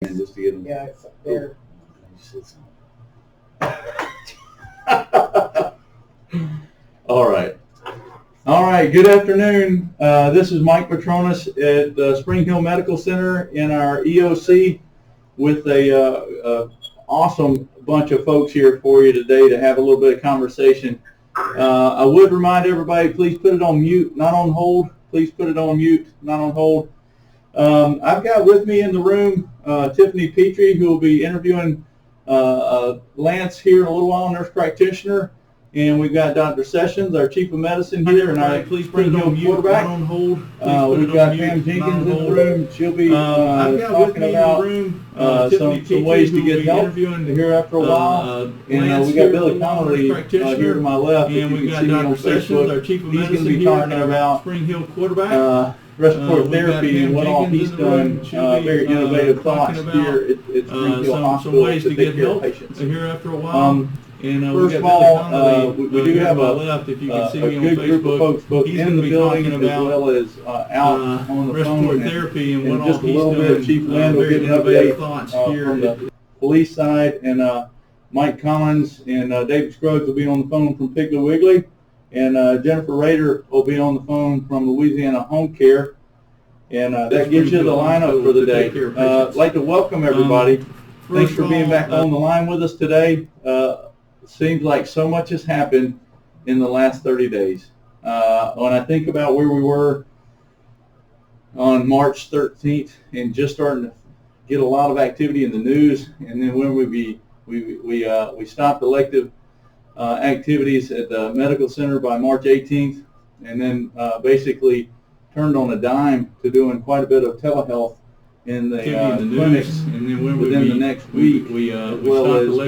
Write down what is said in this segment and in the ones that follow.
Just to get them. Yeah, it's there. All right. All right. Good afternoon. This is Mike Patronis at Spring Hill Medical Center in our EOC with a awesome bunch of folks here for you today to have a little bit of conversation. I would remind everybody, please put it on mute, not on hold. Please put it on mute, not on hold. I've got with me in the room Tiffany Pitre, who will be interviewing Lance here in a little while, nurse practitioner. And we've got Dr. Sessions, our chief of medicine here, and our Spring Hill quarterback. On hold. We've got Pam Jenkins in the room. She'll be talking about some ways to get help here after a while. And we got Billy Conerly here to my left. And we've got Dr. Sessions, our chief of He's medicine going to be here, talking about Spring Hill quarterback. respiratory therapy and what all he's done. Very innovative thoughts here at Spring Hill Hospital some ways to get care of help patients. here after a while. First of all, we do have left, if you can see me on good group of Facebook. folks both He's in the building as well as out on the respiratory phone. therapy and And what just all a little he's bit done. of Chief Lynn will Very get an innovative update thoughts from here. the police side, and Mike Collins and David Scruggs will be on the phone from Pitre Wiggly, and Jennifer Rader will be on the phone from Louisiana Home Care. And that gives you the lineup for the day. I'd like to welcome everybody. Thanks for being back on the line with us today. Seems like so much has happened in the last 30 days. When I think about where we were on March 13th and just starting to get a lot of activity in the news, and then when we stopped elective activities at the medical center by March 18th, and then basically turned on a dime to doing quite a bit of telehealth in the clinics, and then when within the next week, we as well stopped as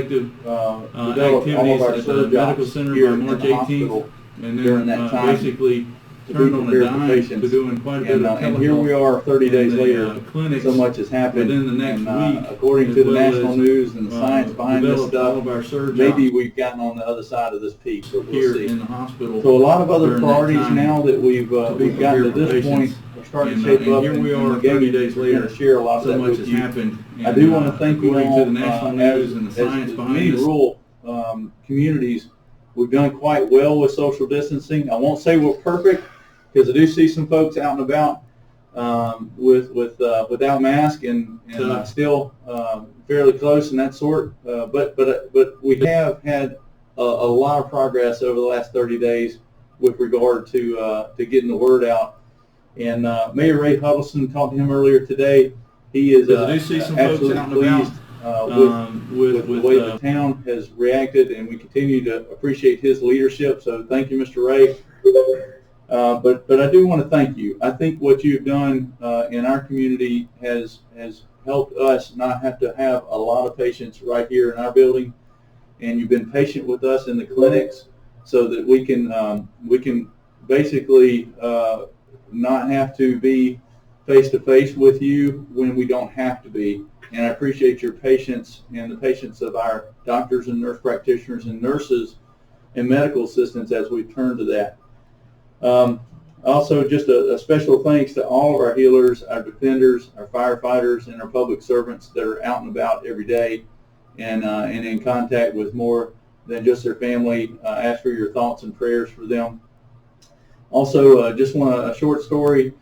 activities all of our at the surge medical ops center here by in March the 18th, hospital and during then that time basically to turned be on a prepared for dime patients. to doing quite a bit of telehealth. And here we are 30 days in the, later. clinics So much has happened. within the next week, according as to the well national as, news and the science behind this developed all stuff, of our surge maybe ops we've gotten on the other side of this peak, but we'll here see. in the hospital. So a lot of other during that priorities time now that we've gotten to this point are starting to shape up. And here we are and again, 30 days later. We're going to share a lot of So that much with has you. happened. I do want to thank you according all. to the national news and the science as behind many this. rural communities, we've done quite well with social distancing. I won't say we're perfect because I do see some folks out and about without mask and still fairly close and that sort. But we have had a lot of progress over the last 30 days with regard to getting the word out. And Mayor Ray Huddleston, talked to him earlier today. He is absolutely pleased with the way the town has reacted, and we continue to appreciate his leadership. So thank you, Mr. Ray. But I do want to thank you. I think what you've done in our community has helped us not have to have a lot of patients right here in our building, and you've been patient with us in the clinics so that we can basically not have to be face-to-face with you when we don't have to be. And I appreciate your patience and the patience of our doctors and nurse practitioners and nurses and medical assistants as we turn to that. Also, just a special thanks to all of our healers, our defenders, our firefighters, and our public servants that are out and about every day and in contact with more than just their family. Ask for your thoughts and prayers for them. Also, just want a short story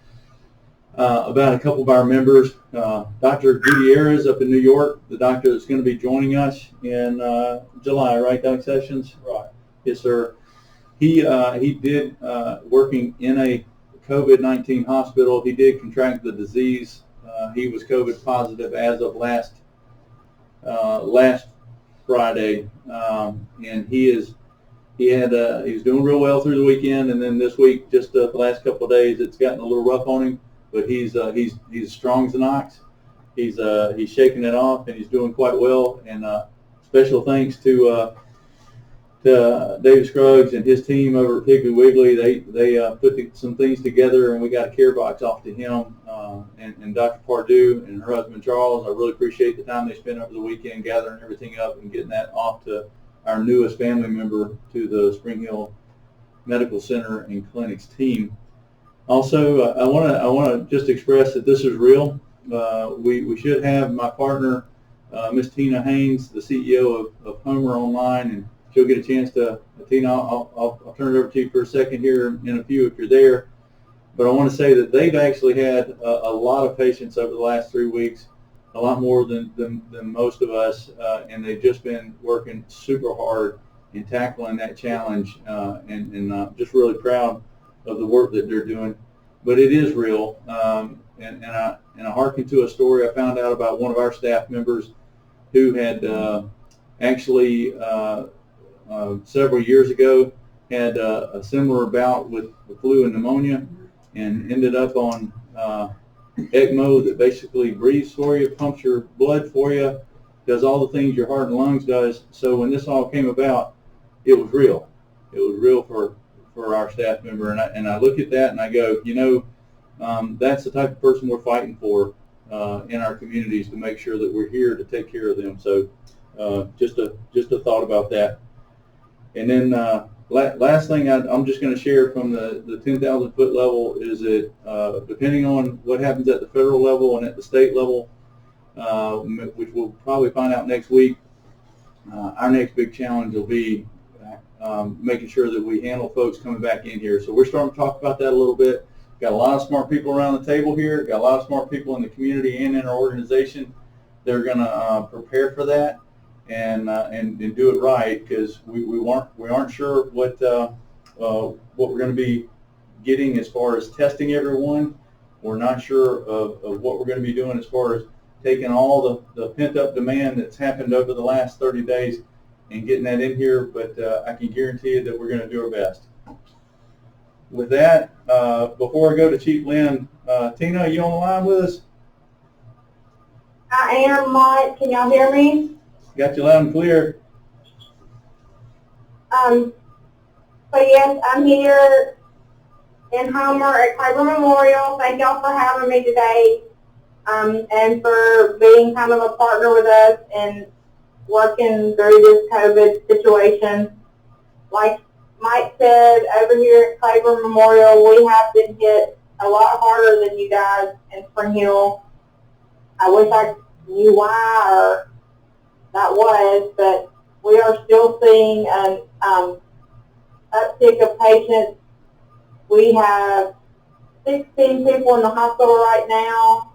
about a couple of our members. Dr. Gutierrez up in New York, the doctor that's going to be joining us in July, right, Dr. Sessions? Right. Yes, sir. He did, working in a COVID-19 hospital, he did contract the disease. He was COVID positive as of last Friday, and he was doing real well through the weekend, and then this week, just the last couple of days, it's gotten a little rough on him. But he's strong as an ox. He's shaking it off, and he's doing quite well. And special thanks to David Scruggs and his team over at Piggly Wiggly. They put some things together, and we got a care box off to him and Dr. Pardue and her husband Charles. I really appreciate the time they spent over the weekend gathering everything up and getting that off to our newest family member to the Spring Hill Medical Center and Clinics team. Also, I want to just express that this is real. we should have my partner, Miss Tina Haynes, the CEO of Homer Online, and she'll get a chance to, Tina, I'll turn it over to you for a second here in a few if you're there. But I want to say that they've actually had a lot of patients over the last 3 weeks, a lot more than most of us, and they've just been working super hard in tackling that challenge, and just really proud of the work that they're doing. But it is real, and I hearken to a story I found out about one of our staff members who had actually several years ago had a similar bout with the flu and pneumonia, and ended up on ECMO that basically breathes for you, pumps your blood for you, does all the things your heart and lungs does. So when this all came about, it was real. It was real for our staff member, and I look at that and I go, you know, that's the type of person we're fighting for in our communities, to make sure that we're here to take care of them. So just a thought about that. And then last thing I'm just going to share from the 10,000 foot level is that depending on what happens at the federal level and at the state level, which we'll probably find out next week, our next big challenge will be making sure that we handle folks coming back in here. So we're starting to talk about that a little bit. Got a lot of smart people around the table here. Got a lot of smart people in the community and in our organization. They're going to prepare for that and do it right, because we aren't sure what we're going to be getting as far as testing everyone. We're not sure of what we're going to be doing as far as taking all the pent up demand that's happened over the last 30 days and getting that in here, but I can guarantee you that we're going to do our best. With that, before I go to Chief Lynn, Tina, are you on the line with us? I am, Mike. Can y'all hear me? Got you loud and clear. So yes, I'm here in Homer at Claiborne Memorial. Thank y'all for having me today, and for being kind of a partner with us and working through this COVID situation. Like Mike said, over here at Claiborne Memorial, we have been hit a lot harder than you guys in Spring Hill. I wish I knew why or that was, but we are still seeing an uptick of patients. We have 16 people in the hospital right now.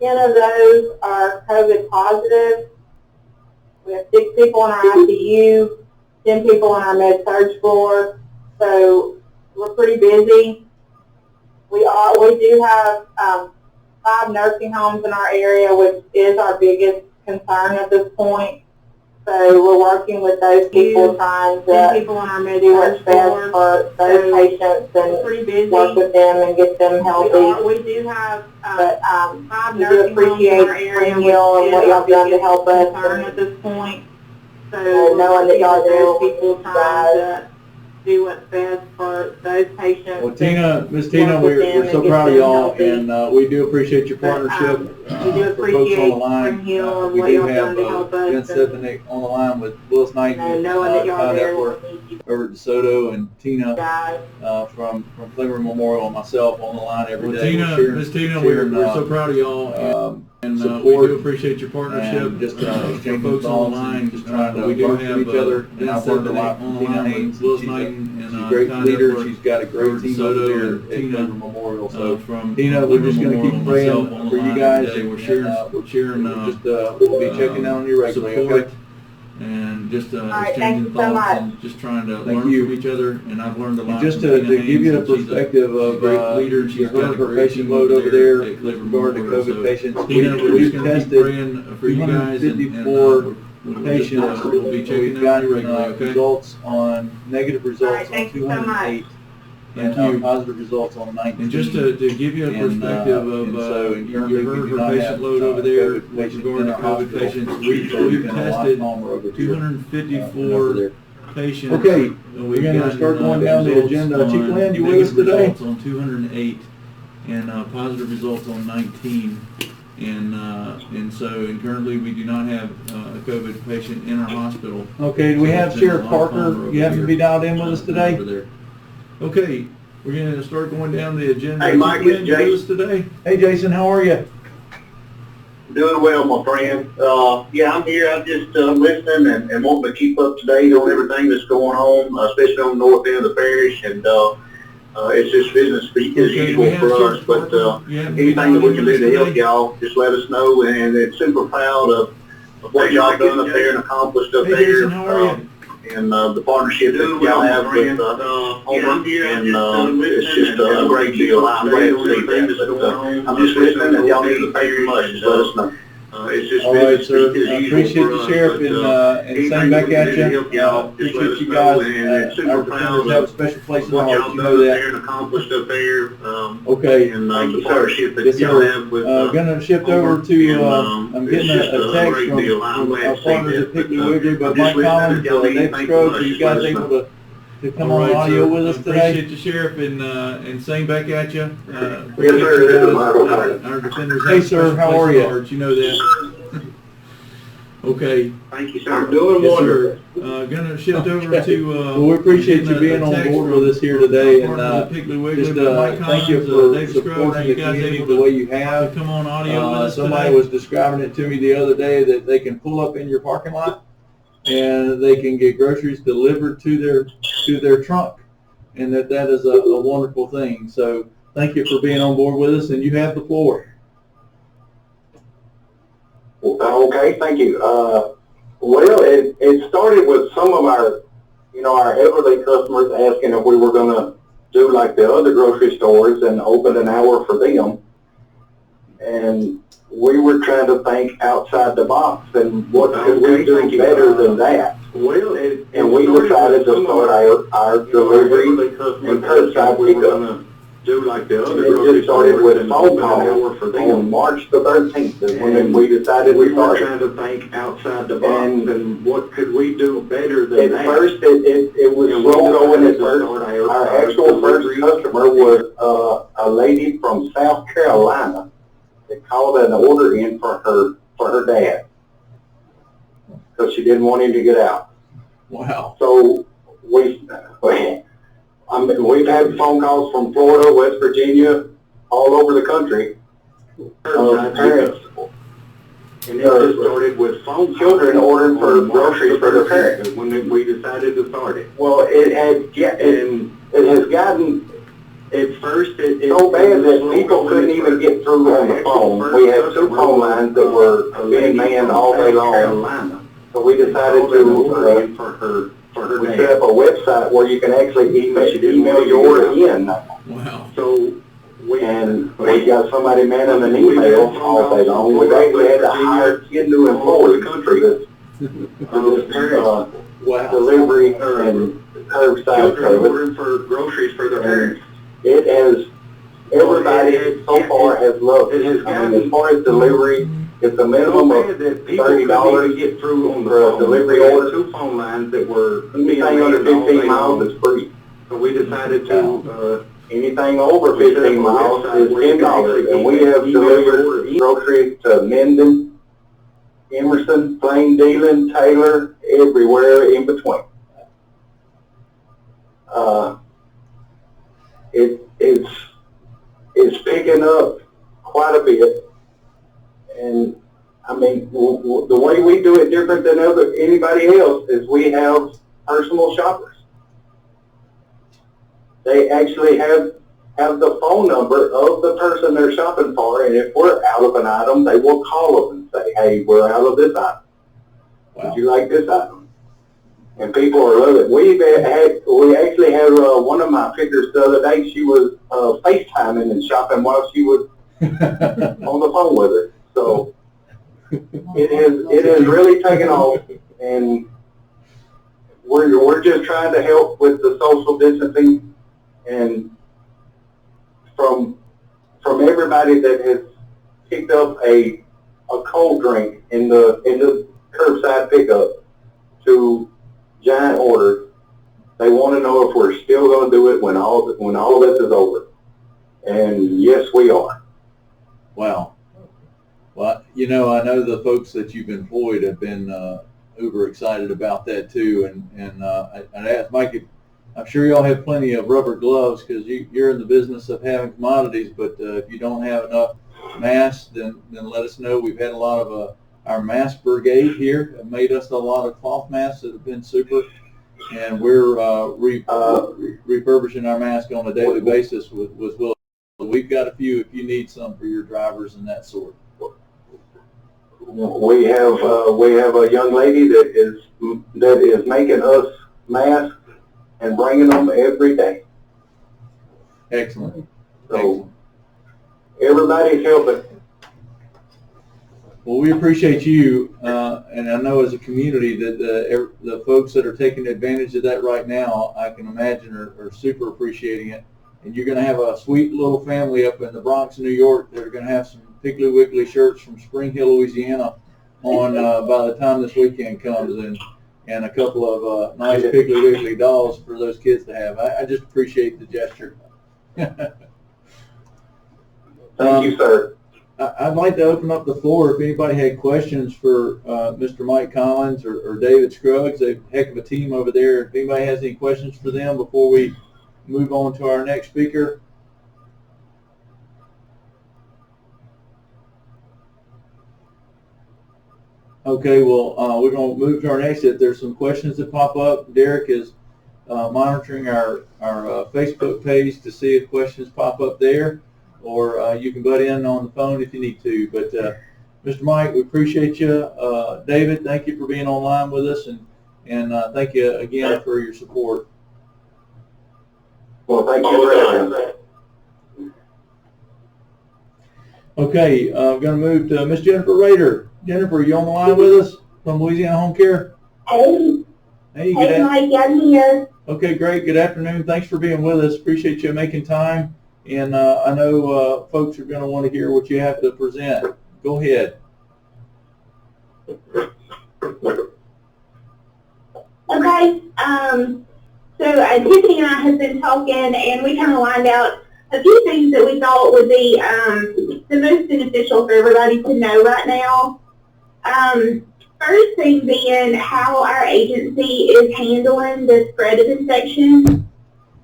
10 of those are COVID positive. We have 6 people in our ICU, 10 people on our med-surg floor, so we're pretty busy. We do have 5 nursing homes in our area, which is our biggest concern at this point. So we're working with those people, trying to do what's best for those patients and work with them and get them healthy. We do have 5 nursing homes in our area, and what y'all done to help us at this point. So knowing that y'all do people trying to do what's best for those patients. Well, Tina, Miss Tina, we're so proud of y'all, and we do appreciate your partnership. We do for folks on the appreciate line. Spring Hill and We what do y'all have done to help us. Jen Stepanek on the line with Willis Knight, And knowing that y'all there over at DeSoto, and Tina guys. from Claiborne Memorial, and myself on the line every Well, day. Tina, Miss Tina, we're so proud of y'all, and we support, do appreciate your partnership. and just for exchanging folks on the thoughts and line. just trying to We do learn have from each other. And Jen I've learned a lot Stepanek from on the Tina line Haynes. with Willis She's Knight, a and great leader. Davenport, She's got a great team over DeSoto, there and at Tina, Claiborne Memorial. So from Tina, we're just going to keep Memorial, praying myself on the for you line guys. today. And, We're cheering, we'll be checking down on you regularly. support, Okay. and just right, exchanging thank you so thoughts much. and just trying to Thank learn you. from each other. And I've learned a lot. And just from to Tina give you a Haynes, and she's perspective she's a of great leader, and she's got a her great patient team load over there at with Claiborne regard to Memorial. COVID So, patients. Tina, we're We've just going to keep tested praying for you guys, and 254 we'll patients. be checking We've in got on you regularly, okay? results on negative results All right, on thank you so much. 208. Thank And you. positive results on 19. And just to give you a perspective of, you heard her patient load over there with regard to COVID patients. We've tested 254 patients. Okay, and we're we've going to gotten, start going down the results agenda. on Chief Lynn, you with us negative today? results on 208, and positive results on 19. And currently we do not have a COVID patient in our hospital. Okay, do we So have it's been a Sheriff lot Parker? calmer You happen to over be dialed in with us over today? there. Okay, We're going to start going down the agenda. Hey, Mike, it's You with us today? Hey, Jason, how are you? Doing well, my friend. Yeah, I'm here. I'm just listening and wanting to keep up to date on everything that's going on, especially on the north end of the parish. And it's just business as usual for us. But anything that we can do to help y'all, just let us know. And it's super proud of what y'all done up there and accomplished up there. Jason, how are you? And the partnership that y'all have with Homer, and it's just a great deal. I'm glad to see that. But I'm just listening, and y'all need to pay your money. Just let us know. It's just all right, sir. I appreciate the sheriff and same back at you. Appreciate you guys. Our defenders have a special place in the heart. You know that. Accomplished up there. Okay. And thank the you, partnership sir. that Yes, y'all sir. have with Gonna shift over to. I'm getting a text from our partners at Pitre, Wiggly, but Mike Collins, David Scruggs. Are you guys able to come on audio with us today? Appreciate you, Sheriff, and same back at you. Yes, sir. Our defenders Hey, have a sir, special how place are in you? the heart. You know that. Okay. Thank you, sir. I'm doing Yes, wonderful. sir. Gonna shift over to. Well, we appreciate you being on board with us here today, and just thank you for supporting the community the way you have. Come on audio with us Somebody today. was describing it to me the other day that they can pull up in your parking lot and they can get groceries delivered to their trunk, and that is a wonderful thing. So thank you for being on board with us, and you have the floor. Okay, thank you. Well, it started with some of our elderly customers asking if we were going to do like the other grocery stores and open an hour for them. And we were trying to think outside the box and what could we do better than that. Well, And we decided to start our delivery and curbside pickup. Do like the other It just started with a phone call on March the 13th is when we decided to we were start trying to think outside the box and what could we do better than At that. first, it was slow going at first. Our actual first customer was a lady from South Carolina that called an order in for her dad because she didn't want him to get out. Wow. So we've had phone calls from Florida, West Virginia, all over the country. Parents. And it just started with phone Children ordering for groceries for their parents. When we decided to start it. Well, it has gotten At first, so bad that people couldn't even get through on the phone. We had two phone lines that were being manned all day long. So we decided to we set up a website where you can actually email your order in. Wow. So We got somebody manning an email all day long. We actually had to hire 10 new employees for this delivery and curbside service. ordering for groceries for their parents. It has, everybody so far has loved it. I mean, as far as delivery, it's a minimum of $30 get through on the for a phone. delivery We had order. two phone lines that were Anything under 15 miles is free. So we decided to, Anything over 15 miles is $10, and we have delivered groceries to Minden, Emerson, Plain Dealing, Taylor, everywhere in between. It's picking up quite a bit, and I mean, the way we do it different than anybody else is we have personal shoppers. They actually have the phone number of the person they're shopping for, and if we're out of an item, they will call them and say, hey, we're out of this item. Wow. Would you like this item? And people are loving it. We actually had one of my pickers the other day. She was FaceTiming and shopping while she was on the phone with her. So it has really taken off, and we're just trying to help with the social distancing. And from everybody that has picked up a cold drink in the curbside pickup to giant orders, they want to know if we're still going to do it when all this is over. And yes, we are. Wow. Well, I know the folks that you've employed have been uber excited about that too, and I'd ask Mike I'm sure y'all have plenty of rubber gloves because you're in the business of having commodities, but if you don't have enough masks, then let us know. We've had a lot of our mask brigade here have made us a lot of cloth masks that have been super, and we're refurbishing our masks on a daily basis with Will. We've got a few if you need some for your drivers and that sort. We have a young lady that is making us masks and bringing them every day. Excellent. So Excellent. Everybody's helping. Well, we appreciate you, and I know as a community that the folks that are taking advantage of that right now, I can imagine are super appreciating it. And you're going to have a sweet little family up in the Bronx, New York. They're going to have some Piggly Wiggly shirts from Spring Hill, Louisiana on by the time this weekend comes, and a couple of nice Piggly Wiggly dolls for those kids to have. I just appreciate the gesture. Thank you, sir. I'd like to open up the floor if anybody had questions for Mr. Mike Collins or David Scruggs. They're a heck of a team over there. If anybody has any questions for them before we move on to our next speaker. Okay, well, we're going to move to our next. If there's some questions that pop up, Derek is monitoring our Facebook page to see if questions pop up there, or you can butt in on the phone if you need to. But Mr. Mike, we appreciate you. David, thank you for being online with us, and thank you again for your support. Well, thank you for having us. Okay, I'm going to move to Miss Jennifer Rader. Jennifer, are you on the line with us from Louisiana Home Care? Hey, Hey, Mike, I'm here. Okay, great. Good afternoon. Thanks for being with us. Appreciate you making time. And I know folks are going to want to hear what you have to present. Go ahead. Okay, so Tiffany and I have been talking, and we kind of lined out a few things that we thought would be the most beneficial for everybody to know right now. First thing being how our agency is handling the spread of infection.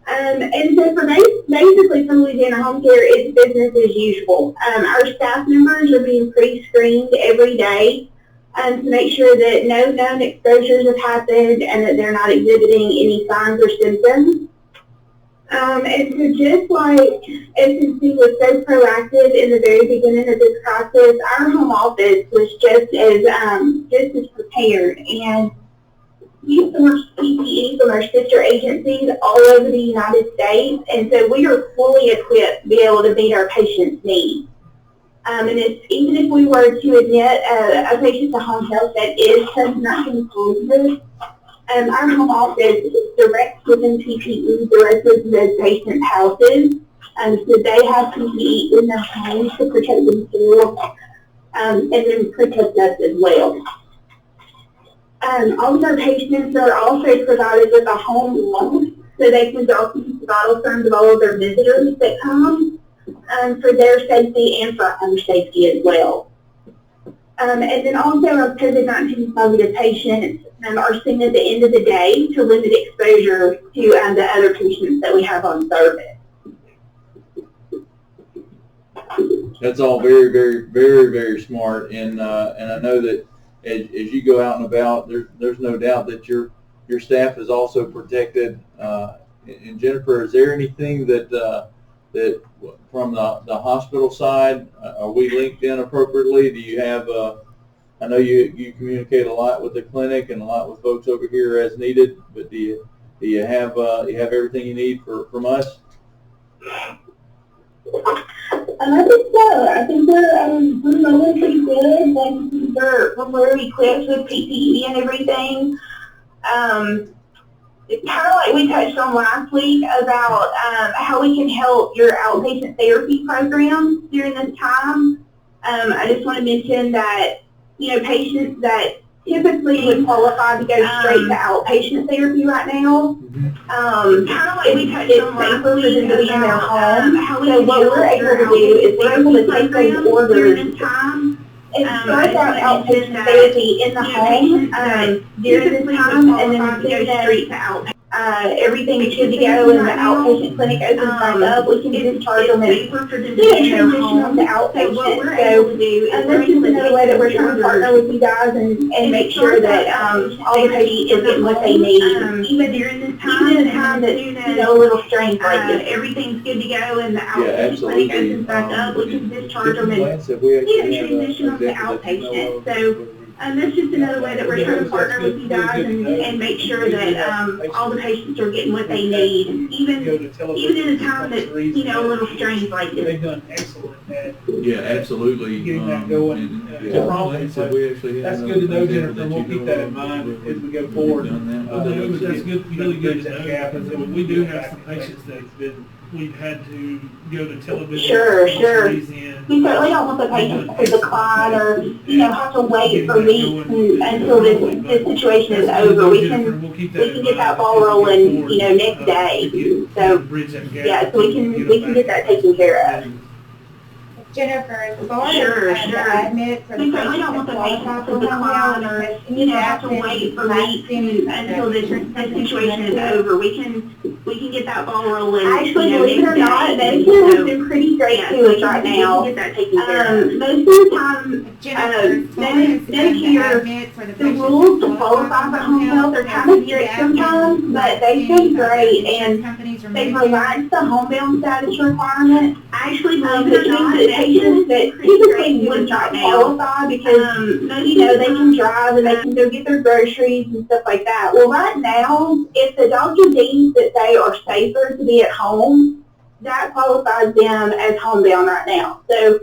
And so for basically for Louisiana Home Care, it's business as usual. Our staff members are being pre-screened every day to make sure that no known exposures have happened and that they're not exhibiting any signs or symptoms. And so just like SNC was so proactive in the very beginning of this crisis, our home office was just as prepared. And we source PPE from our sister agencies all over the United States, and so we are fully equipped to be able to meet our patients' needs. And even if we were to admit a patient to home health that is COVID-19 positive, our home office directs within PPE directly to those patients' houses, so they have PPE in their homes to protect themselves and then protect us as well. All of our patients are also provided with a home loan, so they can document the vital signs of all of their visitors that come for their safety and for our safety as well. And then also our COVID-19 positive patients are seen at the end of the day to limit exposure to the other patients that we have on service. That's all very, very, very, very smart, and I know that as you go out and about, there's no doubt that your staff is also protected. And Jennifer, is there anything that from the hospital side, are we linked in appropriately? Do you have? I know you communicate a lot with the clinic and a lot with folks over here as needed, but do you have everything you need from us? I think so. I think we're moving pretty good, and we're equipped with PPE and everything. It's kind of like we touched on last week about how we can help your outpatient therapy program during this time. I just want to mention that, patients that typically would qualify to go straight to outpatient therapy right now, kind of like we touched on last week, for them to be in their home. So what we're able to do is we're able to take those orders and start that outpatient therapy in the home during this time, and then send them everything's good to go and the outpatient clinic opens back up, we can discharge them and transition them to outpatient. So this is another way that we're trying to partner with you guys and make sure that all the patients are getting what they need. Even during this time that's, you know, a little strange like this. Everything's good to go and the outpatient clinic opens back up, we can discharge them and transition them to outpatient. So that's just another way that we're trying to partner with you guys and make sure that all the patients are getting what they need, even in a time that's, you know, a little strange like this. They've done excellent at Yeah, absolutely. getting that going. Like I said, we actually That's had good to know, example Jennifer. that We'll you keep know that in of, mind where as we go we've forward. done that. That's good, really good to know, because we do have some patients that we've had to go to television. Sure. We And certainly don't want the patients to decline or, you know, have to wait for weeks until this situation is over. We can get that ball rolling, you know, next day. So, yeah, so we can get that taken care of. Jennifer, as far as Sure. the admit for the We certainly don't want the patients to decline or, you know, have to wait for weeks until this situation is over. We can get that ball rolling. Actually, believe it or not, Medicare has been pretty great to us right now. Get that taken care of. Most of the time, Jennifer, as far as Medicare, admit for the the patients rules to to qualify for home health are kind of strict sometimes, but they've been great, and they've relaxed the homebound status requirement. I actually believe it or not, patients that typically would not qualify because, you know, they can drive and they can go get their groceries and stuff like that. Well, right now, if the doctor deems that they are safer to be at home, that qualifies them as homebound right now. So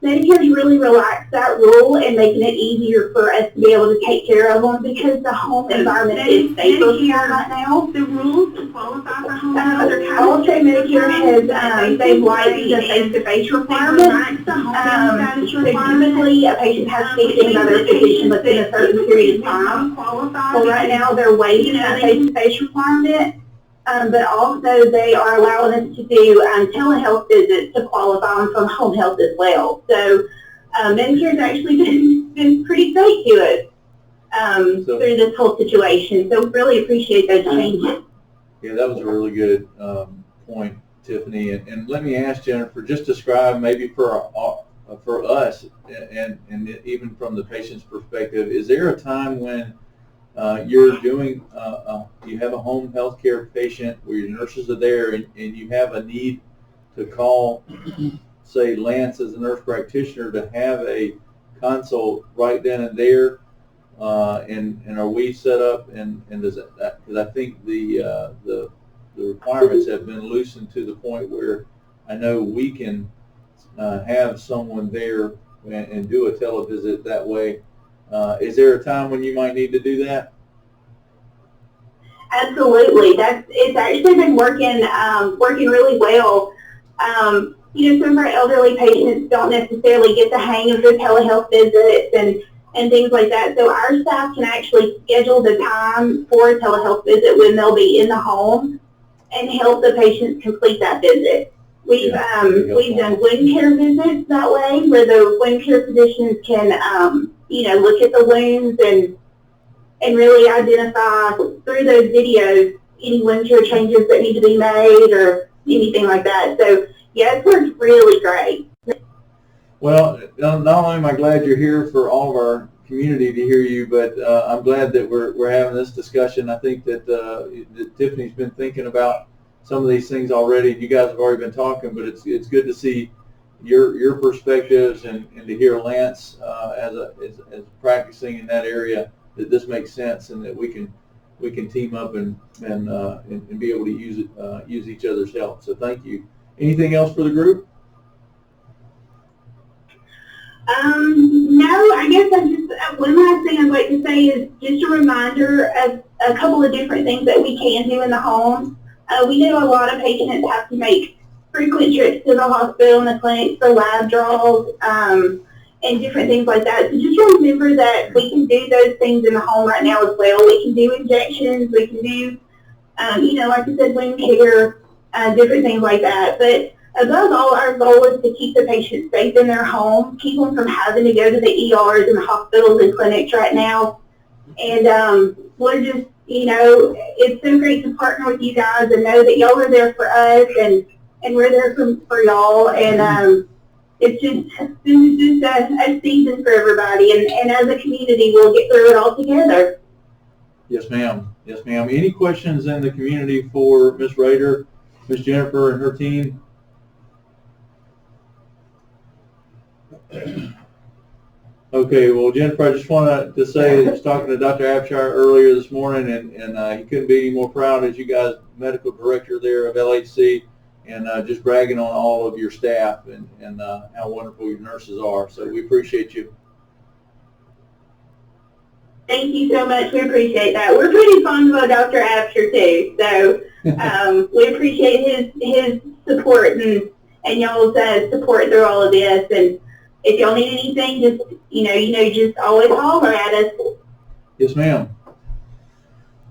Medicare's really relaxed that rule and making it easier for us to be able to take care of them because the home environment is safer for them right now. The rules to qualify for home health are kind of also Medicare has they've lightened the face-to-face requirement. So typically a patient has to be seen by their physician within a certain period of time. Well, right now they're waiving that face-to-face requirement. But also they are allowing us to do telehealth visits to qualify them from home health as well. So Medicare's actually been pretty great to us through this whole situation. So really appreciate those changes. Yeah, that was a really good point, Tiffany. And let me ask Jennifer, just describe maybe for us and even from the patient's perspective, is there a time when you're doing, you have a home health care patient where your nurses are there and you have a need to call, say, Lance as a nurse practitioner to have a consult right then and there, and are we set up and does that, because I think the requirements have been loosened to the point where I know we can have someone there and do a televisit that way. Is there a time when you might need to do that? Absolutely. It's actually been working really well. You know, some of our elderly patients don't necessarily get the hang of their telehealth visits and things like that. So our staff can actually schedule the time for a telehealth visit when they'll be in the home and help the patients complete that visit. We've done wound care visits that way, where the wound care physicians can you know, look at the wounds and really identify through those videos any wound care changes that need to be made or anything like that. So yeah, it works really great. Well, not only am I glad you're here for all of our community to hear you, but I'm glad that we're having this discussion. I think that Tiffany's been thinking about some of these things already. You guys have already been talking, but it's good to see your perspectives and to hear Lance as practicing in that area, that this makes sense and that we can team up and be able to use each other's help. So thank you. Anything else for the group? No, I guess one last thing I'd like to say is just a reminder of a couple of different things that we can do in the home. We know a lot of patients have to make frequent trips to the hospital and the clinic for lab draws and different things like that. So just remember that we can do those things in the home right now as well. We can do injections, we can do, you know, like I said, wound care, different things like that. But above all, our goal is to keep the patient safe in their home, keep them from having to go to the ERs and the hospitals and clinics right now. And we're just, you know, it's so great to partner with you guys and know that y'all are there for us and we're there for y'all. And this is just a season for everybody. And as a community, we'll get through it all together. Yes, ma'am. Yes, ma'am. Any questions in the community for Ms. Rader, Ms. Jennifer, and her team? Okay, well, Jennifer, I just wanted to say, I was talking to Dr. Abshire earlier this morning, and he couldn't be any more proud as you guys, medical director there of LHC, and just bragging on all of your staff and how wonderful your nurses are. So we appreciate you. Thank you so much. We appreciate that. We're pretty fond of Dr. Abshire too, so we appreciate his support and y'all's support through all of this. And if y'all need anything, just just always holler at us. Yes, ma'am.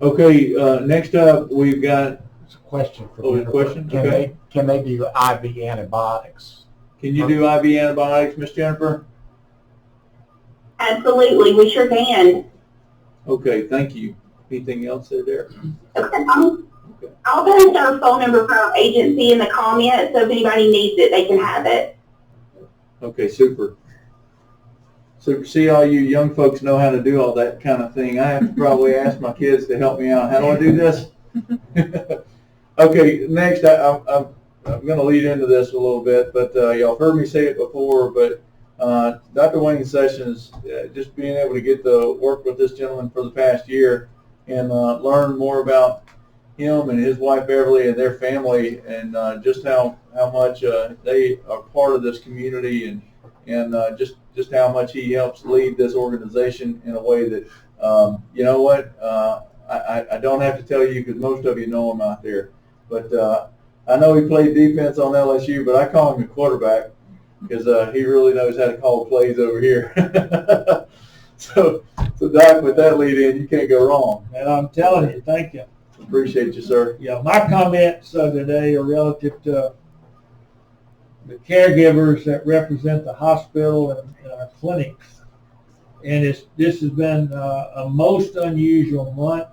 Okay, next up we've got. It's a question for Oh, a Jennifer. question? Okay. Can they do IV antibiotics? Can you do IV antibiotics, Miss Jennifer? Absolutely, we sure can. Okay, thank you. Anything else there? Okay, I'll post our phone number for our agency in the comments, so if anybody needs it, they can have it. Okay, super. So see, all you young folks know how to do all that kind of thing. I have to probably ask my kids to help me out. How do I do this? Okay, next, I'm going to lead into this a little bit, but y'all heard me say it before, but Dr. Wayne Sessions, just being able to get to work with this gentleman for the past year and learn more about him and his wife Beverly and their family, and just how much they are part of this community, and just how much he helps lead this organization in a way that, you know what, I don't have to tell you because most of you know him out there. But I know he played defense on LSU, but I call him a quarterback because he really knows how to call plays over here. So Doc, with that lead in, you can't go wrong. And I'm telling you, thank you. Appreciate you, sir. Yeah, my comments today are relative to the caregivers that represent the hospital and our clinics. And this has been a most unusual month.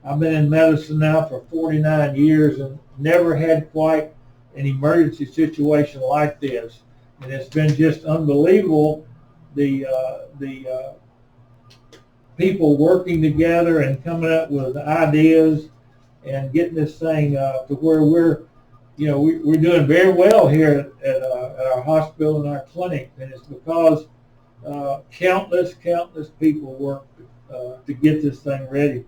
I've been in medicine now for 49 years and never had quite an emergency situation like this. And it's been just unbelievable, the people working together and coming up with ideas and getting this thing to where we're doing very well here at our hospital and our clinic. And it's because countless people worked to get this thing ready.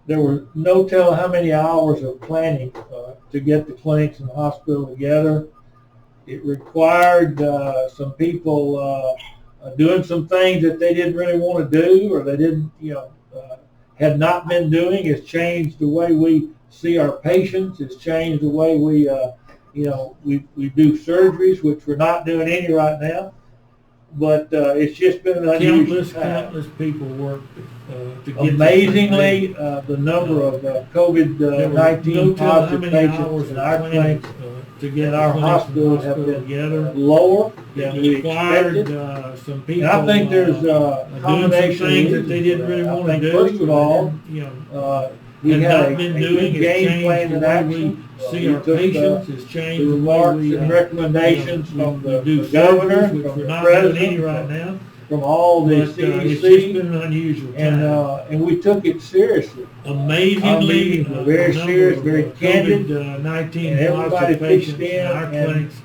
There were no telling how many hours of planning to get the clinics and the hospital together. It required some people doing some things that they didn't really want to do, or they didn't, had not been doing. It's changed the way we see our patients. It's changed the way we do surgeries, which we're not doing any right now. But it's just been an unusual time. Countless people worked to get amazingly, the number of COVID-19 positive patients in our clinics in our hospitals have been together lower than we expected. Some people, and I think there's a combination of things that they didn't really want to do. First of all, we had a good game plan in action. See our patients has changed the remarks and recommendations from the governor, from the president, right now, from all the CDC. It's just been an unusual time. And we took it seriously. Amazingly, very serious, very candid, COVID-19 and everybody pitched in. Our clinics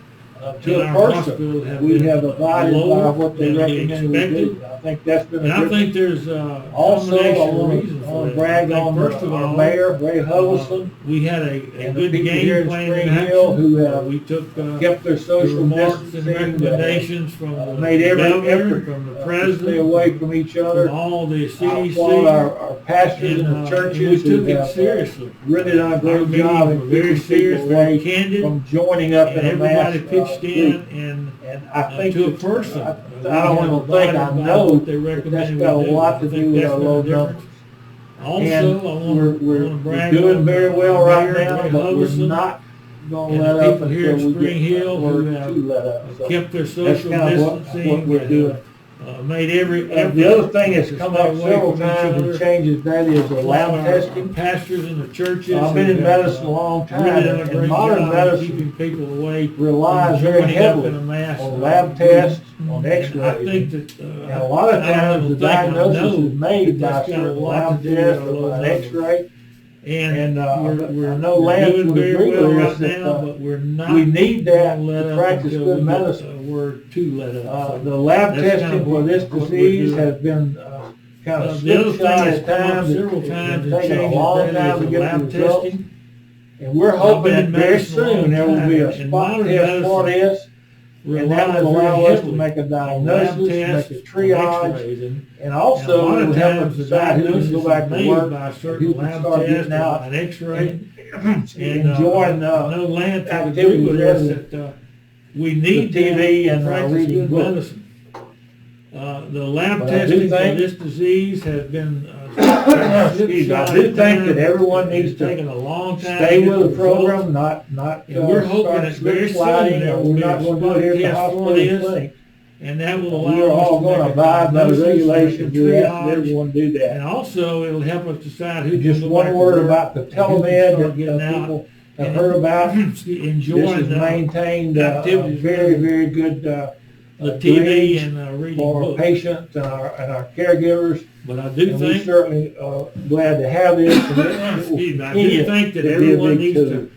to a person, we have abided by what they recommended we do. I think that's been a I think there's also, I want to brag on first of our all, mayor, Ray Huddleston, we had a and good the people here game in plan Spring in Hill action. who have We took kept their the social remarks and distancing, recommendations from the made every governor, effort from the to stay president, away from each other. from all the I CDC. applaud our pastors and the churches we who took it have seriously. really done a Our great meetings job were in very keeping serious, people very away candid, from joining up and in a mass everybody pitched in group. and I think to a that- person. I don't want to think, I know that that's got a lot to do with our low numbers. Also, And I want we're to brag doing on very well right Mayor now, Ray but we're Huddleston not going and to the let up people here until in we Spring get Hill who word have to let up. So kept their that's social kind of what distancing we're and doing. made every effort. The other thing that's to come stay up away several from each times other. and changes, that is the lab Our testing. Pastors in the churches. I've been in have, medicine a long time, really done a and great modern job of medicine keeping people away. relies from very joining up heavily in a mass. on lab tests, on And I think x-rays. that, And a lot of I don't times even the think I diagnosis know is made that by a that's got a certain lot lab to do test with or by low an numbers. x-ray. And I we're know Lance doing would very agree well with right us that, now, but we're not. we need that gonna let to up practice until good we get, medicine. Word to let up. The lab That's kind testing of for what- this what we're disease doing. has been kind of The other thing slipshod that's at come up times. several It's times been and taking a changes long that time is to the get the lab results. testing. And we're I've hoping been that in very medicine a long soon there will be a time, and spot modern test for medicine this. And that relies will very allow us to heavily make a on diagnosis, lab make tests, a on triage, x-rays, and and a also lot it of will help times us the decide who can diagnosis go back is to made work, by a who certain can lab start test getting or out by an x-ray. and enjoying no Lance would agree activities with rather us than that we need the TV to and practice reading good books. medicine. The lab But I do testing for think- this disease has been Excuse me, I do think that everyone needs to taken a long time. stay to get with the results. program, not And we're hoping start that very slip sliding, soon there or will we're be not a gonna do it here at the spot test hospital for this, clinic. and that will We are allow us all to gonna make a abide by the diagnosis, make a regulations, we ask triage, everyone to do and that. also it'll help us decide who And can just go one back to word work, about the and who can telemed start getting that out people have and heard about. This enjoying has maintained a activities very, very good the TV bridge and reading for books. patients and our caregivers. But I do And we're think, certainly glad to have this. And it will excuse me, I continue do think that to be a everyone big needs tool. to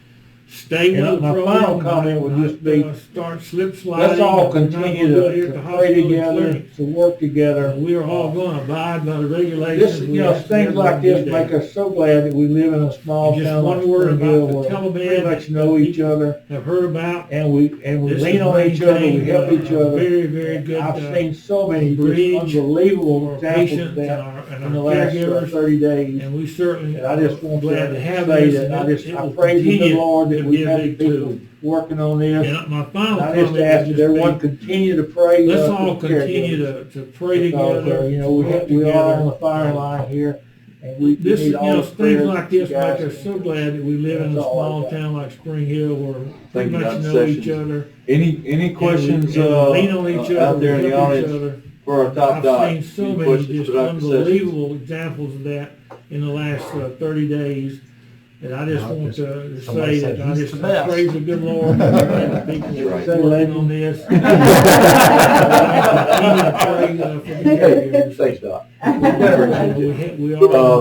stay And with the my program. final comment would not, just be, start slip sliding. let's all We're not continue gonna do it here to at the pray hospital together, clinic. to work together. We are all going to abide by the regulations. This, We ask things like everyone to this do make that. us so glad that we live in a small And just town like one word Spring Hill about the where we telemed pretty much that know each people other, Have heard about. and we This lean has on each other, we maintained, help each a other. very, very good, I've seen so many bridge just unbelievable for examples patients of and that our in the last caregivers. 30 days. And we certainly And I just want glad to to have say this. that and it I will praise the good continue Lord to that be we've a had big people tool. working on this. And my final And I comment just would ask just that everyone be, continue to pray. let's for all the continue caregivers. to pray Because, together. we are on the firing line here, and we This, need all the things prayers like that you this make guys us so can do. glad that we live in a That's all I small got. town like Spring Hill where we Thank pretty you, much Dr. know each Sessions. other. Any questions, and we lean on each other, out there in we the help each audience other. for our top I've doc? seen so Any many questions just for Dr. Sessions? unbelievable examples of that in the last 30 days. And I just want to somebody say said that I he's just the best. praise the good Lord for the people who are Right. working on this. Thanks, Doc. We are on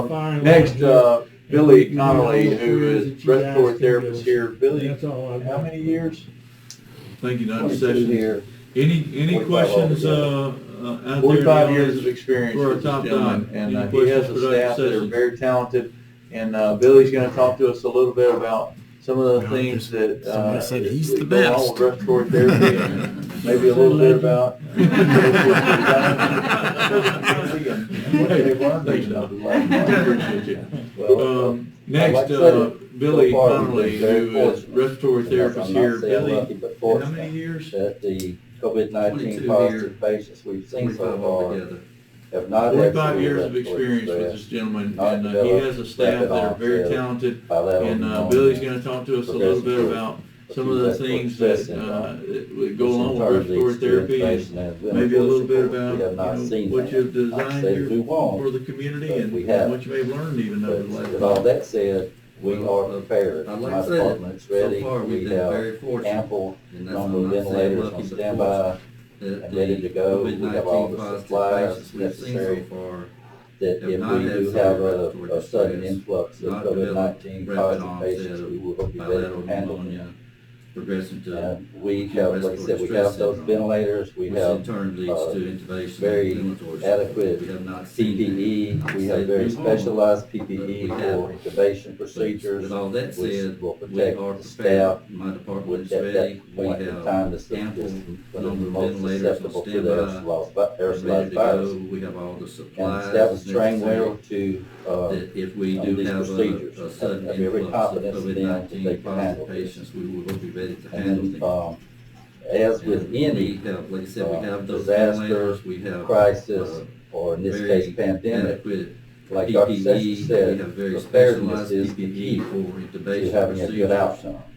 the firing line Next, here. Billy And we need all Connolly, the who prayers is that you guys respiratory can give therapist us. here. Billy, That's all I've how got. many years? Thank you, Dr. 22 Sessions. here. Any 45 questions, altogether. out there? 45 years of experience for our with this top gentleman, doc. and Any he has questions a for Dr. staff that are Sessions? very talented. And Billy's going to talk to us a little bit about some of the things that Somebody said he's the go along best. with respiratory therapy, and maybe a little bit about what they've learned over the last month. Appreciate you. Well, Next, like I said, Billy so far we've Connolly, been very who is fortunate. respiratory therapist I'm not here. saying Billy, lucky, but how fortunate many years? that the COVID-19 22 positive here, patients we've seen so 25 far altogether. have not had 45 severe years of respiratory experience with distress, this gentleman, not and he developed has a staff that are very rapid talented. bilateral And pneumonia, Billy's going to talk to us a little bit progressive about some of the respiratory things distress that syndrome, that would go which along in with turn respiratory leads to therapy, intubation and and maybe a little bit ventilation about support. We have not seen what that. you've Not to designed say here that we won't, for the community but and we have. what you may have learned even over But the last with all that said, we are prepared. I'd like My to say that department's ready. so far we've We been have very fortunate. ample And that's, number I'm of not saying ventilators lucky, on but standby fortunate that and ready to go. We have all COVID-19 the positive supplies patients we've seen necessary so far that have if not we had do severe have respiratory a sudden distress, influx of not developed COVID-19 rapid positive onset patients, of we will be ready bilateral to handle pneumonia, them. progressing to And we have, like I said, we respiratory have stress those syndrome, ventilators, we which in have turn leads uh, to intubation very and ventilatory support. adequate We have not seen that. PPE, we I'd say have very new normal, specialized but PPE we for have. intubation procedures, With all that which said, will we protect are the staff prepared. My department with is ready. that We point in have time that's ample when number it's of most ventilators on susceptible to the standby. Ready aerosolized to virus. go. We have all the And supplies the staff is trained necessary well to, that if we on do these have procedures. a sudden Have every influx of confidence in them that they COVID-19 can handle positive this. patients, we will be ready to and handle then, them. as with And any we have, like I said, we have those disaster, ventilators, we have crisis, or in this very case pandemic, adequate like Dr. PPE, Sessions we said, have very preparedness specialized is the PPE key for to intubation having a good procedures. outcome.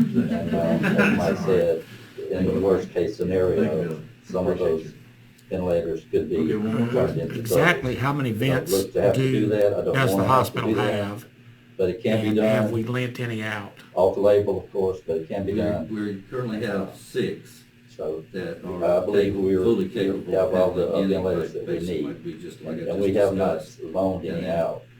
And, as Mike said, in the worst case scenario, some of those ventilators could be Okay, one more turned into. Exactly how many vents Look to have to do that. I don't does the wanna have to hospital do that, have? but it can be And have we done, lent any out? off the label, of course, but it can be We done. currently have 6 So that I are believe we're, fully we capable have all of the having any ventilators that we patient need. like we just, like I And just we have not discussed. loaned any And then out.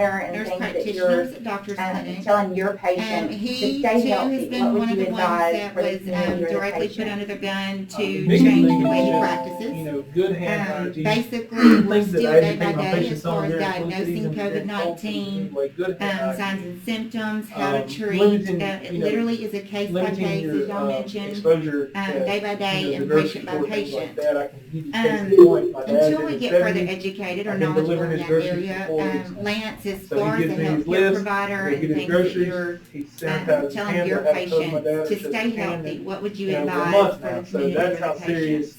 pattern and nurse things that practitioners you're at doctor's clinic. telling your patient to He stay too healthy? has What been would one of you the ones advise that for the was community or the directly put patient? under the gun to The change biggest thing the is way he just, practices. you know, good hand hygiene. Basically, we're Things that still as day you by take my day patients as far on as there, diagnosing inclusive and COVID-19, anyway, good hand signs hygiene. and symptoms, how to treat. Limiting, It you know, literally is a case by limiting case, your, as y'all mentioned, exposure to, day by day you know, and the nurse patient by support, things like patient. important. That, I can give you case in point. My dad's Until in we his get further 70s. educated or I've been knowledgeable delivering in his that groceries area, for 4 weeks. Lance, as So far he as gives a me his healthcare list, provider he'll and get his things that groceries, you're he sanitizes his telling hands. your I have to tell my patients dad to shake stay his hand healthy, and, what would you for a advise month for now. the So community that's or how the serious patients?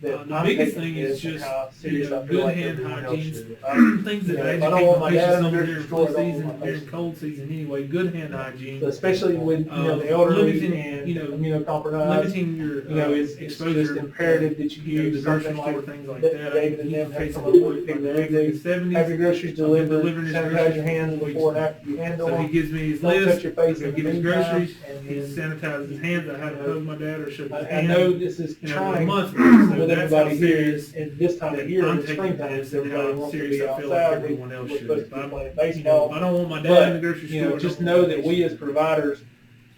that The I'm biggest taking thing is this and just, how serious I feel good like hand everyone else hygiene. should. Things that I educate don't want my patients dad in on the during grocery flu store, I don't season, want my during patients. cold season anyway, good hand hygiene. Especially with, the elderly limiting, and immunocompromised, limiting your, it's exposure. just imperative that you use the grocery something store, like things like that. that. David and I them keep have facing come the up point, with my people dad's that in his 70s. have your groceries I've been delivered, delivering his sanitize groceries your for hands 4 weeks before and now. after you handle So he them. gives me his Don't list, touch your face he in the gives his meantime, groceries, and he sanitizes his hands, I have to hug my dad or shake his I hand. know this is For a trying month now, so with that's how everybody here, serious and this time of that year, I'm in the taking springtime, this and everybody how wants to serious be I feel like outside. everyone else We're should. supposed If to be I'm, playing I baseball. don't want my dad in the grocery store. I don't Just want know my that we patients as providers,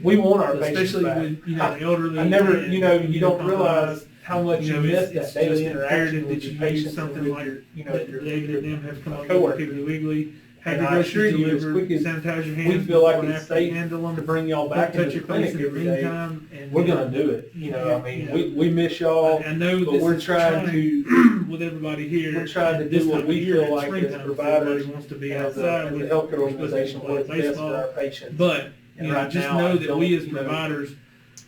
we want our patients especially back. with, the elderly. I never, and you don't realize immunocompromised, how much you miss that it's daily just interaction imperative with that your you use patients and something with like your, that David and them have come up with, coworkers. Tiffany, Wiggly, have And your I assure groceries you, as delivered, quick as sanitize your we hands feel like before and it's after you safe handle them. to bring y'all Don't back into touch the your face clinic in the every day. meantime. And We're gonna do it. We miss y'all. I know but this we're is trying to with everybody here. we're trying to this do what time of we year feel in like as springtime, providers, everybody wants to be as outside a with healthcare we're supposed to be organization, playing what's best for baseball. our patients. But And right just now, know I that don't, we as providers,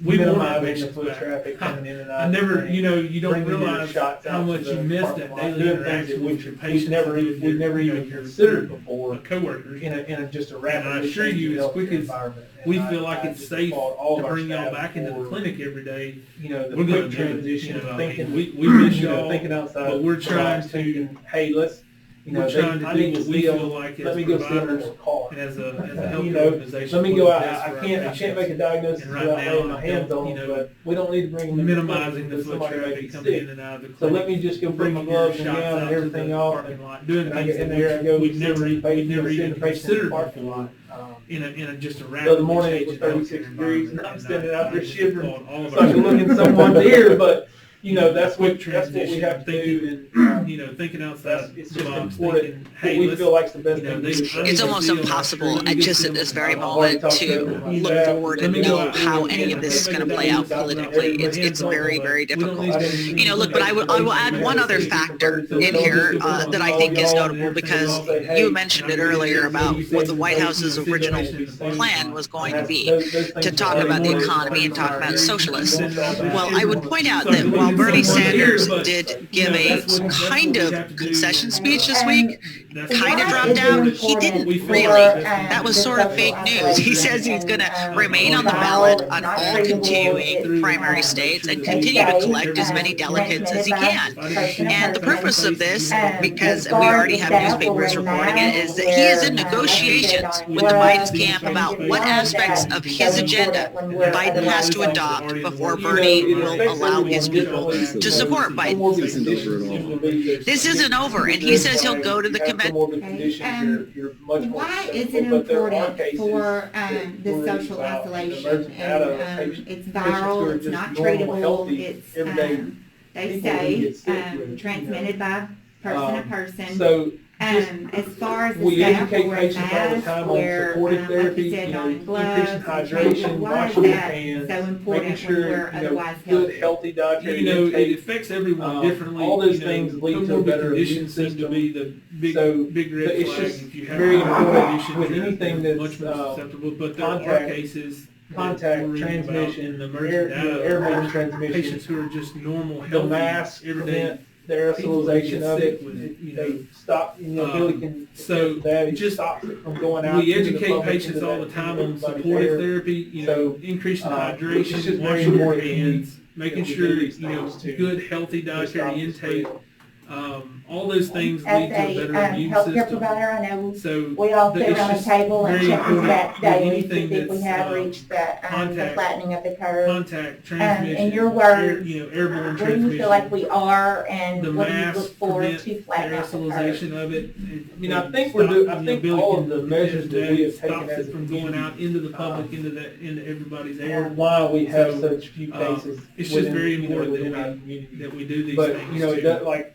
we want our minimizing the patients foot back. traffic coming in and out. I of the never, clinic, you don't bringing your realize shots how out much to you the miss parking that lot, daily doing things interaction that with your we've patients. never and even, your, we've never even your considered before coworkers. in just a And rapidly I assure you, changing as quick healthcare as environment. we And feel I like it's just safe applaud all to of our bring y'all staff back into the for, clinic every day, the we're quick gonna transition, I thinking, mean, we miss you know, y'all, thinking outside, but we're the trying box, to, thinking, hey, let's, we're trying to I do need to what we see 'em. feel like Let as me go see 'em in providers their car. and as a You healthcare know, organization. let me go out. what's best I for our can't make patients. a diagnosis And right without now, laying my hands don't, on you them, know, but we don't need to bring them in the minimizing clinic the because foot somebody may traffic get coming sick. in and out of the So clinic. let me just go bring Bringing my your gloves and shots gown out and to everything the off. parking lot, doing And I things get in that there, I go we've never send the even patient in considered the parking before. lot. In just a The rapidly other morning it was changing 36 healthcare degrees and environment. I'm standing out there I just shivering. applaud all of So I our can look in someone's ear, but that's quick what we have to do. And thinking outside it's the just box, important. thinking, What hey, we let's, feel like the best you know, thing they- to do. It's almost impossible at just at this very moment to look forward and know how any of this is going to play out politically. It's very, very difficult. Look, but I will add one other factor in here that I think is notable because you mentioned it earlier about what the White House's original plan was going to be, to talk about the economy and talk about socialists. Well, I would point out that while Bernie Sanders did give a kind of concession speech this week, kind of dropped out, he didn't really. That was sort of fake news. He says he's going to remain on the ballot on all continuing primary states and continue to collect as many delegates as he can. And the purpose of this, because we already have newspapers reporting it, is that he is in negotiations with the Biden's camp about what aspects of his agenda Biden has to adopt before Bernie will allow his people to support Biden. This isn't over, and he says he'll go to the convention. Why is it important for the social isolation? And it's viral, it's not treatable, it's, they say, transmitted by person to person. So as far as the we staff educate wear patients all the masks, time on wear, supportive like therapy, you said, on increasing gloves, hydration, why washing is your that hands, so making important when sure we're otherwise good, healthy? healthy dietary it intake. affects everyone differently. All those things lead to a comorbid better immune conditions seem to system. be the big, So big red it's flag. just If you have very chronic important conditions, with you're anything that's much more susceptible. But there are contact cases contact that we're reading about transmission, in the emergent data, airborne transmission. patients who are just normal, The healthy, masks everyday prevent the aerosolization of it. They stop, Billy can, so that just stops it from going out. we into the educate public, patients into all that- the time into on everybody's supportive air. therapy, So, increasing it's hydration, just very washing your important hands, making that we sure, do these things to good, healthy stop dietary this intake. spread. All those things As lead to a a better immune healthcare system. provider, I know So we all sit it's around a just table and very check the important stats with daily to anything see if we that's, have reached the contact- flattening of the curve. contact transmission, in your words, airborne Where do transmission. you feel like we are, and The what do you masks look forward prevent to flatten out the curve? aerosolization of it. I think I think all of the measures that we have taken stops as it a from going community, out into the public, into everybody's air. why we have So, such few cases. It's just very within important our that community. we do these But things. it does, like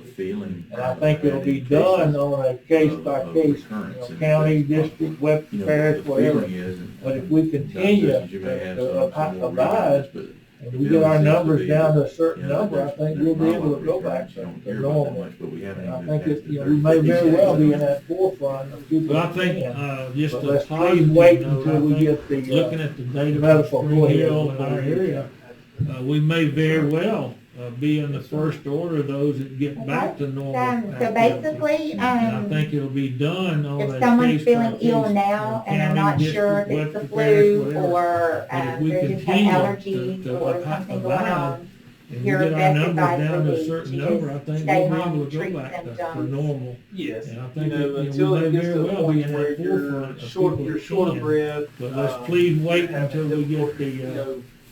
feeling. And I think it'll be done on a case-by-case, county, district, web parish, whatever. But if we continue to abide, and we get our numbers down to a certain number, I think we'll be able to go back to normal. And I think it, we may very well be in that forefront of people. But I think, just But a let's please positive wait note, until I we think get the, looking at the data medical for Spring plan Hill in before our we get area, we may very well be in the first order of those that get back to normal. So activity. basically, And I think it'll be done on a if someone's case feeling by ill case, now and they're county, not district, sure if it's web the parish, flu whatever. or But if we they're just continue got allergies to or something going abide, on, and your we get our best numbers advice down would to a be certain to number, I just think stay we'll be home, able to treat go back to symptoms. normal. Yes. And I You think know, that, until we it may gets very to a well be point in where that you're forefront of short, people you're that short of can. breath. But let's please wait have until to we go get for, you the, know,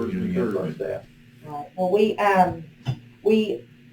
words of encouragement. Right. Well, we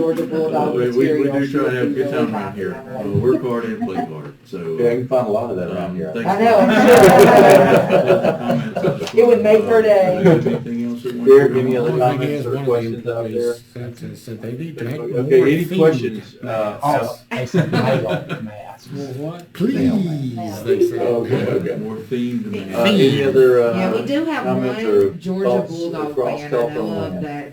Georgia Bulldog We material. do She try would to have a be good really time around happy here. about that. Work hard and play hard, so. Yeah, you can find a lot of that around here. thanks I for- know, I'm comments on this It would one. make her day. Anything else that Derek, any other Only thing comments is, or one of the questions out there? employees said they need to have more Okay, any themed questions? masks. They said I don't mask. Well, what? Please, they said. Okay. More themed than Any other, Yeah, we do have comments or one Georgia thoughts Bulldog across fan I know telephone of land? that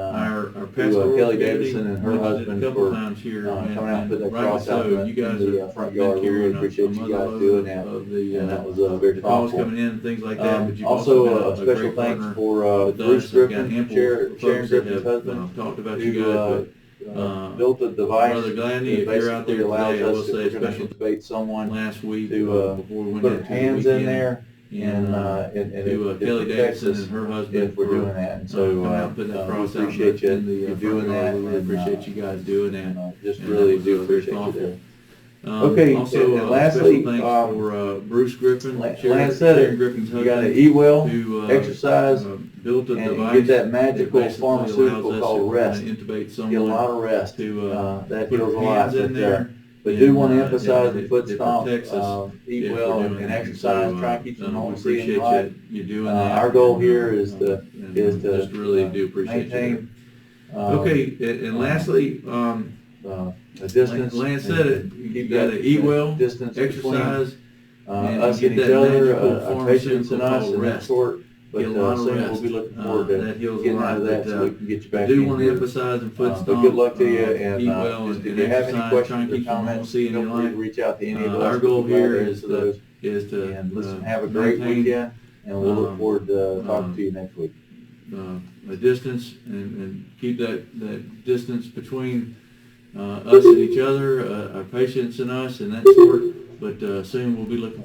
our to pastoral Kelly community. Davison and her Mentioned it husband a couple for times here, coming out and putting that rightly cross out so. in You guys the have front been yard. We really carrying appreciate you mother guys load doing that. of the, And that was very the calls thoughtful. coming in and things like that, but you've Also, been a special great thanks partner for with Bruce us. I've got Griffin, ample Sharon folks that Griffin's have husband, talked about you who guys, but built a device Brother Gladney, that if you're out there basically allows today, I will us, say if a we're going to special intubate someone, last week to before we went put into the hands in weekend, there and to it Kelly protects Davidson us and her husband if we're doing that. And so coming out and putting that we cross out appreciate you in the doing front yard. that. We really and, appreciate you guys doing that. and, just And really that do was very appreciate you thoughtful. there. Okay, Also, and lastly, special thanks for Bruce Griffin, Lance said it, Griffin's you gotta husband, eat well, who exercise, built a and device get that magical basically pharmaceutical allows us, called if we're gonna rest. intubate Get a someone, lot of rest. to That put heals a lot. hands in there. But do and, want to emphasize and the foot it stomp, protects us eat if well, we're and, doing and that. exercise. So, Try and keep some we normalcy in appreciate your life. you doing that. Our goal here is to just really do appreciate maintain. Okay, and lastly, A distance. Lance said it. You gotta eat well, distance exercise, between, and us get and each that other, magical our patients and us, pharmaceutical and that rest. sort. But Get a lot of soon rest. we'll be looking forward to That heals a getting lot, out of that but, so we can get you I back do in want to here. emphasize and foot stomp. But good luck to you, and eat well just and if you have any exercise, try and questions or keep some comments, normalcy in feel your free to life. reach out to any of us. Our goal We'll be glad here to is answer those. to And listen, have a great maintain, weekend, and we'll look forward to talking to you next week. a distance and keep that distance between us and each other, our patients and us, and that sort. But soon we'll be looking